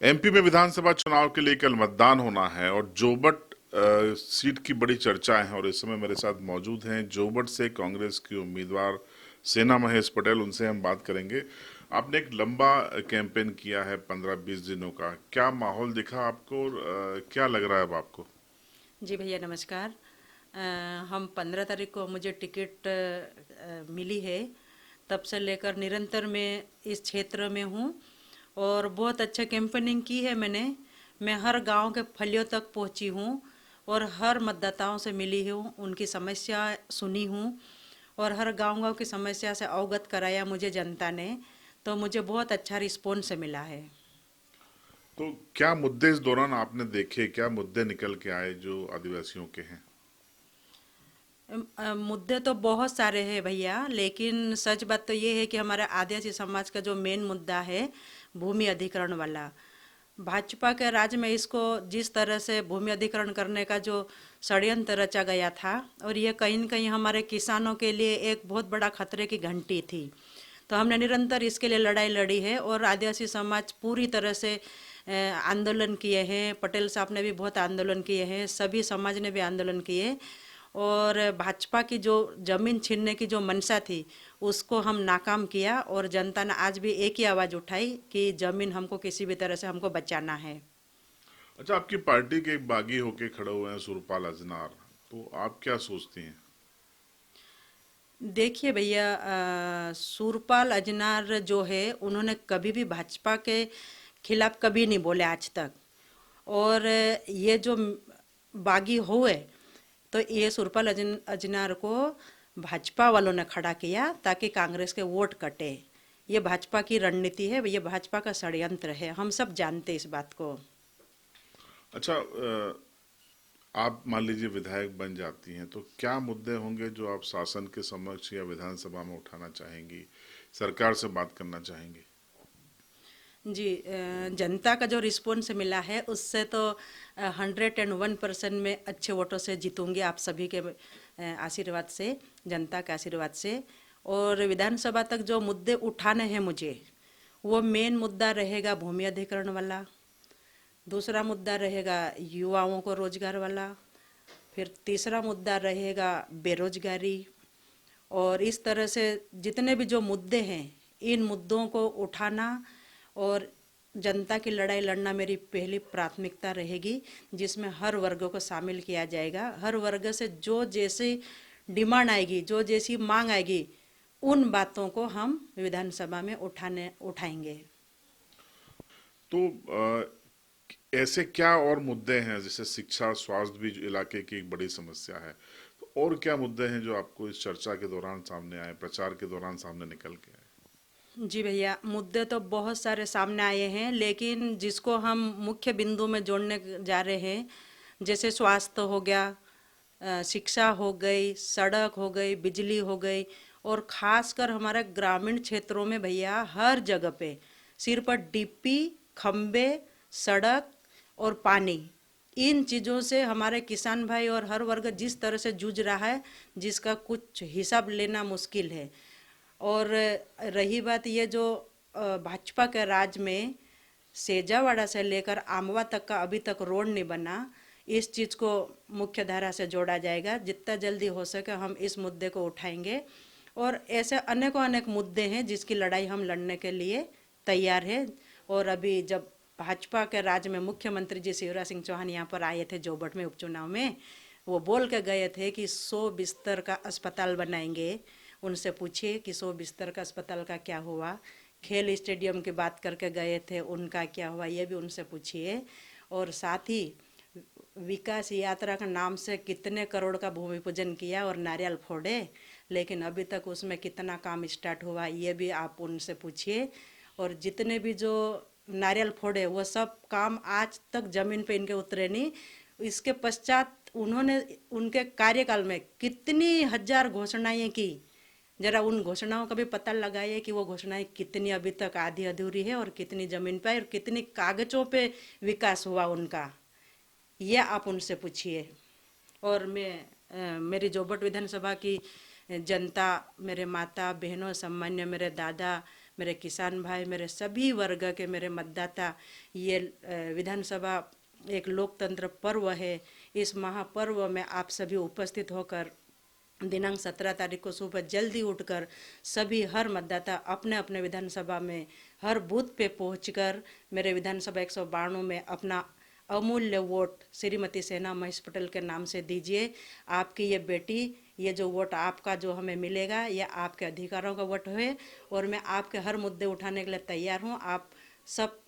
MP में विधानसभा चुनाव के लिए कल मतदान होना है और जोबट सीट की बड़ी चर्चा है और इस समय मेरे साथ मौजूद हैं जोबट से कांग्रेस की उम्मीदवार सेना महेश पटेल। उनसे हम बात करेंगे। आपने एक लंबा कैंपेन किया है 15-20 दिनों का, क्या माहौल दिखा आपको और क्या लग रहा है अब आपको? जी भैया नमस्कार। अ, हम 15 तारीख को मुझे टिकट मिली है। तब से लेकर निरंतर मैं इस क्षेत्र में हूँ और बहुत अच्छा कैंपेनिंग की है मैंने। मैं हर गांव के फलियों तक पहुँची हूँ और हर मतदाताओं से मिली हूँ, उनकी समस्या सुनी हूँ और हर गांव-गांव की समस्या से अवगत कराया मुझे जनता ने। तो मुझे बहुत अच्छा रिस्पॉन्स मिला है। तो क्या मुद्दे इस दौरान आपने देखे, क्या मुद्दे निकल के आए जो आदिवासियों के हैं? मुद्दे तो बहुत सारे हैं भैया, लेकिन सच बात तो ये है कि हमारे आदिवासी समाज का जो मेन मुद्दा है भूमि अधिग्रहण वाला। भाजपा के राज में इसको जिस तरह से भूमि अधिग्रहण करने का जो षड्यंत्र रचा गया था, और ये कहीं न कहीं हमारे किसानों के लिए एक बहुत बड़ा खतरे की घंटी थी। तो हमने निरंतर इसके लिए लड़ाई लड़ी है और आदिवासी समाज पूरी तरह से आंदोलन किए हैं। पटेल साहब ने भी बहुत आंदोलन किए हैं, सभी समाज ने भी आंदोलन किए और भाजपा की जो जमीन छीनने की जो मंशा थी उसको हम नाकाम किया और जनता ने आज भी एक ही आवाज़ उठाई कि जमीन हमको किसी भी तरह से हमको बचाना है। अच्छा, आपकी पार्टी के एक बागी होके खड़े हुए हैं सुरपाल अजनार, तो आप क्या सोचती हैं? देखिए भैया, सुरपाल अजनार जो है उन्होंने कभी भी भाजपा के खिलाफ कभी नहीं बोले आज तक। और ये जो बागी हुए, तो ये सुरपाल अजनार को भाजपा वालों ने खड़ा किया ताकि कांग्रेस के वोट कटे। ये भाजपा की रणनीति है, ये भाजपा का षड्यंत्र है, हम सब जानते हैं इस बात को। अच्छा, आप मान लीजिए विधायक बन जाती हैं तो क्या मुद्दे होंगे जो आप शासन के समक्ष या विधानसभा में उठाना चाहेंगी, सरकार से बात करना चाहेंगी? जी, जनता का जो रिस्पॉन्स मिला है उससे तो 101% में अच्छे वोटों से जीतूंगी, आप सभी के आशीर्वाद से, जनता के आशीर्वाद से। और विधानसभा तक जो मुद्दे उठाने हैं मुझे, वो मेन मुद्दा रहेगा भूमि अधिग्रहण वाला। दूसरा मुद्दा रहेगा युवाओं को रोजगार वाला। फिर तीसरा मुद्दा रहेगा बेरोजगारी। और इस तरह से जितने भी जो मुद्दे हैं, इन मुद्दों को उठाना और जनता की लड़ाई लड़ना मेरी पहली प्राथमिकता रहेगी, जिसमें हर वर्ग को शामिल किया जाएगा। हर वर्ग से जो जैसी डिमांड आएगी, जो जैसी मांग आएगी, उन बातों को हम विधानसभा में उठाएंगे। तो ऐसे क्या और मुद्दे हैं, जैसे शिक्षा स्वास्थ्य भी जो इलाके की एक बड़ी समस्या है, तो और क्या मुद्दे हैं जो आपको इस चर्चा के दौरान सामने आए, प्रचार के दौरान सामने निकल के आए? जी भैया, मुद्दे तो बहुत सारे सामने आए हैं, लेकिन जिसको हम मुख्य बिंदु में जोड़ने जा रहे हैं, जैसे स्वास्थ्य हो गया, शिक्षा हो गई, सड़क हो गई, बिजली हो गई। और खासकर हमारे ग्रामीण क्षेत्रों में भैया हर जगह पे सिर पर डीपी, खम्बे, सड़क और पानी, इन चीज़ों से हमारे किसान भाई और हर वर्ग जिस तरह से जूझ रहा है, जिसका कुछ हिसाब लेना मुश्किल है। और रही बात ये जो भाजपा के राज में सेजावाड़ा से लेकर आमवा तक का अभी तक रोड नहीं बना, इस चीज़ को मुख्य धारा से जोड़ा जाएगा। जितना जल्दी हो सके हम इस मुद्दे को उठाएंगे और ऐसे अनेकों अनेक मुद्दे हैं जिसकी लड़ाई हम लड़ने के लिए तैयार है। और अभी जब भाजपा के राज में मुख्यमंत्री जी शिवराज सिंह चौहान यहाँ पर आए थे जोबट में उपचुनाव में, वो बोल के गए थे कि 100 बिस्तर का अस्पताल बनाएंगे। उनसे पूछिए कि 100 बिस्तर का अस्पताल का क्या हुआ। खेल स्टेडियम की बात करके गए थे, उनका क्या हुआ, ये भी उनसे पूछिए। और साथ ही विकास यात्रा का नाम से कितने करोड़ का भूमि पूजन किया और नारियल फोड़े, लेकिन अभी तक उसमें कितना काम स्टार्ट हुआ, ये भी आप उनसे पूछिए। और जितने भी जो नारियल फोड़े, वो सब काम आज तक जमीन पे इनके उतरे नहीं। इसके पश्चात उन्होंने उनके कार्यकाल में कितनी हजार घोषणाएं की, जरा उन घोषणाओं का भी पता लगाइए कि वो घोषणाएं कितनी अभी तक आधी अधूरी है और कितनी जमीन पे और कितनी कागजों पे विकास हुआ उनका, ये आप उनसे पूछिए। और मैं मेरी जोबट विधानसभा की जनता, मेरे माता बहनों, सम्मान्य मेरे दादा, मेरे किसान भाई, मेरे सभी वर्ग के मेरे मतदाता, ये विधानसभा एक लोकतंत्र पर्व है। इस महापर्व में आप सभी उपस्थित होकर दिनांक 17 तारीख को सुबह जल्दी उठकर सभी हर मतदाता अपने अपने विधानसभा में हर बूथ पे पहुंचकर मेरे विधानसभा 192 में अपना अमूल्य वोट श्रीमती सेना महेश पटेल के नाम से दीजिए। आपकी ये बेटी, ये जो वोट आपका जो हमें मिलेगा, ये आपके अधिकारों का वोट है और मैं आपके हर मुद्दे उठाने के लिए तैयार हूँ। आप सब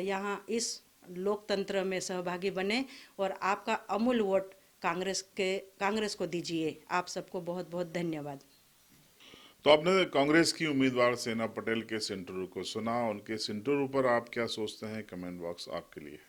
यहाँ इस लोकतंत्र में सहभागी बने और आपका अमूल्य वोट कांग्रेस को दीजिए। आप सबको बहुत बहुत धन्यवाद। तो आपने कांग्रेस की उम्मीदवार सेना पटेल के इंटरव्यू को सुना। उनके इंटरव्यू पर आप क्या सोचते हैं? कमेंट बॉक्स आपके लिए।